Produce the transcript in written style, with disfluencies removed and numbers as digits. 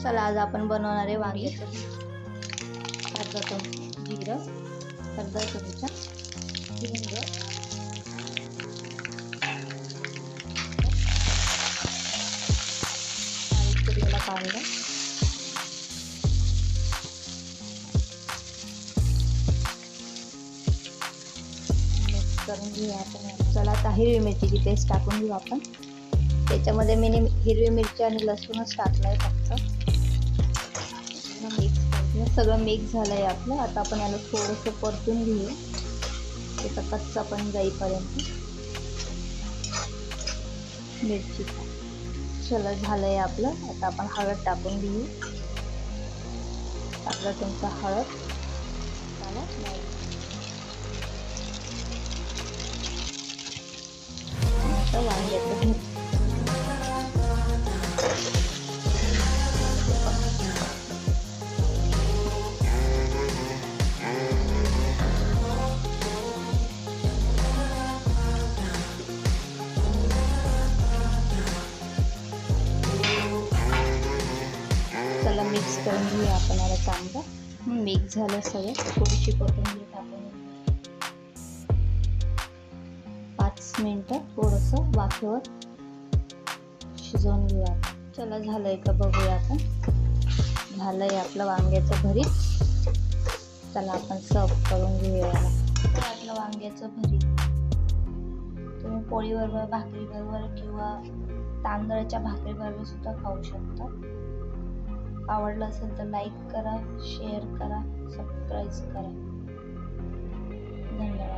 चला आज आपण बनवणार आहे वांग्याचं अर्धा चमचा जिरं, अर्धा चमचा हिंग, बारीक चिरलेला कांदा, मिक्स करून घेऊया आपण। चला आता हिरवी मिरचीची पेस्ट टाकून घेऊ आपण। त्याच्यामध्ये मी हिरवी मिरची आणि लसूणच टाकलाय फक्त। मिक्स करून सगळं मिक्स झालंय आपलं। आता आपण याला थोडंसं परतून घेऊ त्याचा कच्चा पण जाईपर्यंत मिरची। चला झालंय आपलं। आता आपण हळद टाकून घेऊ, अर्धा चमचा हळद। आता वांग्याचं चला मिक्स करून घेऊया आपण याला चांगलं। मिक्स झालं सगळं। थोडीशी कोथिंबीर टाकून 5 मिनिटं थोडंसं वाफेवर शिजवून घेऊया। चला झालंय का बघूया आपण। झालंय आपलं वांग्याचं भरीत। चला आपण सर्व करून घेऊया याला। आपलं वांग्याचं भरीत तुम्ही पोळीबरोबर, भाकरीबरोबर किंवा तांदळाच्या भाकरीबरोबर सुद्धा खाऊ शकता। आवडलं असेल तर लाईक करा, शेअर करा, सबस्क्राईब करा। धन्यवाद।